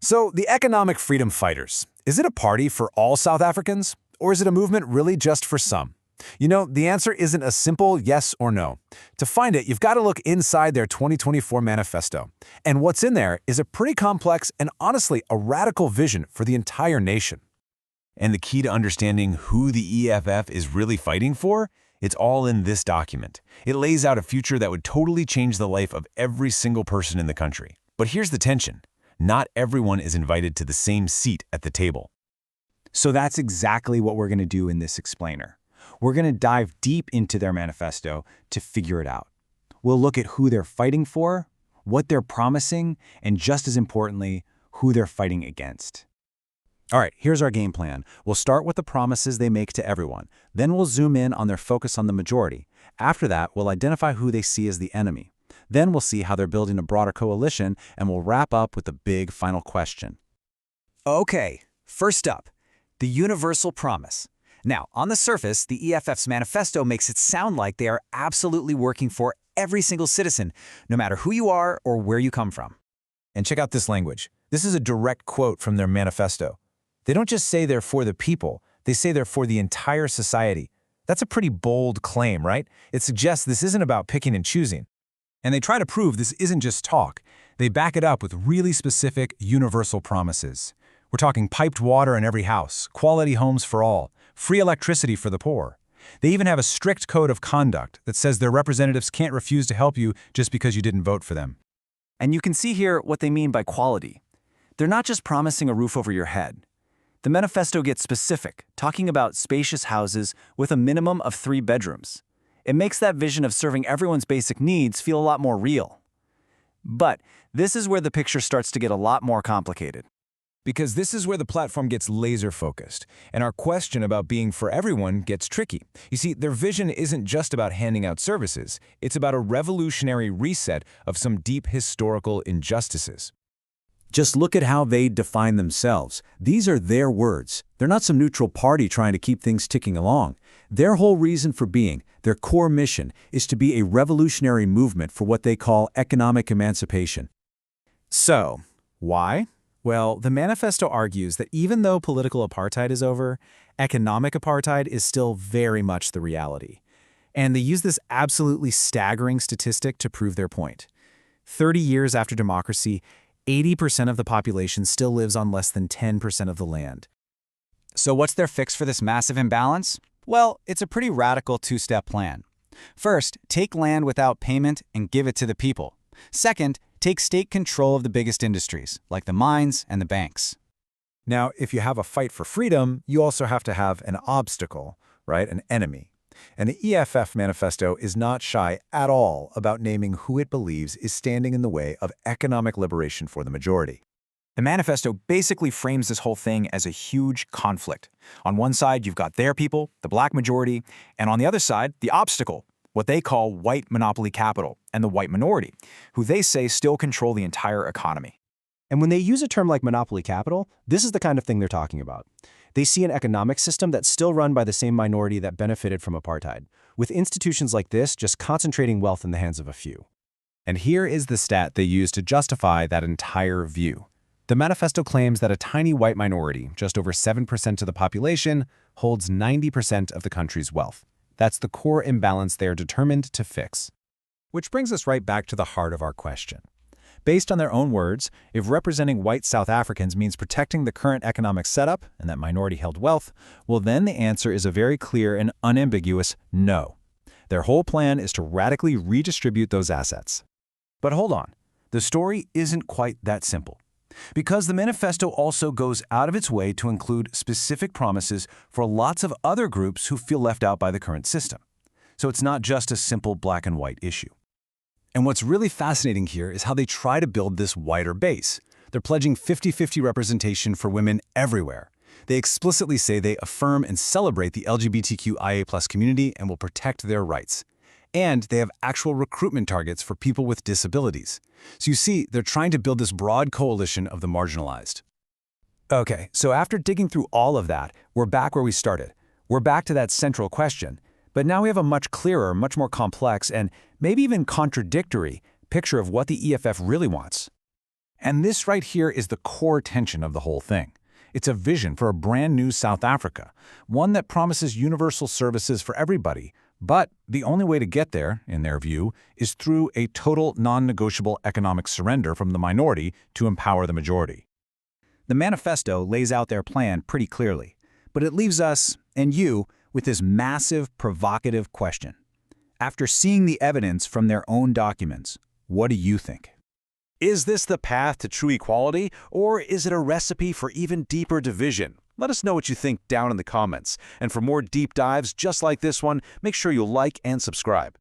So, the economic freedom fighters, is it a party for all South Africans? Or is it a movement really just for some? The answer isn't a simple yes or no. To find it, you've got to look inside their 2024 manifesto. And what's in there is a pretty complex and honestly a radical vision for the entire nation. And the key to understanding who the EFF is really fighting for? It's all in this document. It lays out a future that would totally change the life of every single person in the country. But here's the tension. Not everyone is invited to the same seat at the table. So that's exactly what we're going to do in this explainer. We're going to dive deep into their manifesto to figure it out. We'll look at who they're fighting for, what they're promising, and just as importantly, who they're fighting against. All right, here's our game plan. We'll start with the promises they make to everyone. Then we'll zoom in on their focus on the majority. After that, we'll identify who they see as the enemy. Then we'll see how they're building a broader coalition, and we'll wrap up with the big final question. Okay, first up, the universal promise. Now, on the surface, the EFF's manifesto makes it sound like they are absolutely working for every single citizen, no matter who you are or where you come from. And check out this language. This is a direct quote from their manifesto. They don't just say they're for the people, they say they're for the entire society. That's a pretty bold claim, right? It suggests this isn't about picking and choosing. And they try to prove this isn't just talk. They back it up with really specific, universal promises. We're talking piped water in every house, quality homes for all, free electricity for the poor. They even have a strict code of conduct that says their representatives can't refuse to help you just because you didn't vote for them. And you can see here what they mean by quality. They're not just promising a roof over your head. The manifesto gets specific, talking about spacious houses with a minimum of 3 bedrooms. It makes that vision of serving everyone's basic needs feel a lot more real. But this is where the picture starts to get a lot more complicated. Because this is where the platform gets laser-focused, and our question about being for everyone gets tricky. You see, their vision isn't just about handing out services. It's about a revolutionary reset of some deep historical injustices. Just look at how they define themselves. These are their words. They're not some neutral party trying to keep things ticking along. Their whole reason for being, their core mission, is to be a revolutionary movement for what they call economic emancipation. So, why? Well, the manifesto argues that even though political apartheid is over, economic apartheid is still very much the reality. And they use this absolutely staggering statistic to prove their point. 30 years after democracy, 80% of the population still lives on less than 10% of the land. So what's their fix for this massive imbalance? Well, it's a pretty radical 2-step plan. First, take land without payment and give it to the people. Second, take state control of the biggest industries, like the mines and the banks. Now, if you have a fight for freedom, you also have to have an obstacle, right? An enemy. And the EFF manifesto is not shy at all about naming who it believes is standing in the way of economic liberation for the majority. The manifesto basically frames this whole thing as a huge conflict. On one side, you've got their people, the black majority, and on the other side, the obstacle, what they call white monopoly capital, and the white minority, who they say still control the entire economy. And when they use a term like monopoly capital, this is the kind of thing they're talking about. They see an economic system that's still run by the same minority that benefited from apartheid, with institutions like this just concentrating wealth in the hands of a few. And here is the stat they use to justify that entire view. The manifesto claims that a tiny white minority, just over 7% of the population, holds 90% of the country's wealth. That's the core imbalance they are determined to fix. Which brings us right back to the heart of our question. Based on their own words, if representing white South Africans means protecting the current economic setup and that minority-held wealth, well then the answer is a very clear and unambiguous no. Their whole plan is to radically redistribute those assets. But hold on, the story isn't quite that simple. Because the manifesto also goes out of its way to include specific promises for lots of other groups who feel left out by the current system. So it's not just a simple black and white issue. And what's really fascinating here is how they try to build this wider base. They're pledging 50-50 representation for women everywhere. They explicitly say they affirm and celebrate the LGBTQIA+ community and will protect their rights. And they have actual recruitment targets for people with disabilities. So you see, they're trying to build this broad coalition of the marginalized. Okay, so after digging through all of that, we're back where we started. We're back to that central question. But now we have a much clearer, much more complex, and maybe even contradictory picture of what the EFF really wants. And this right here is the core tension of the whole thing. It's a vision for a brand new South Africa, one that promises universal services for everybody. But the only way to get there, in their view, is through a total non-negotiable economic surrender from the minority to empower the majority. The manifesto lays out their plan pretty clearly, but it leaves us, and you, with this massive, provocative question. After seeing the evidence from their own documents, what do you think? Is this the path to true equality, or is it a recipe for even deeper division? Let us know what you think down in the comments. And for more deep dives just like this one, make sure you like and subscribe.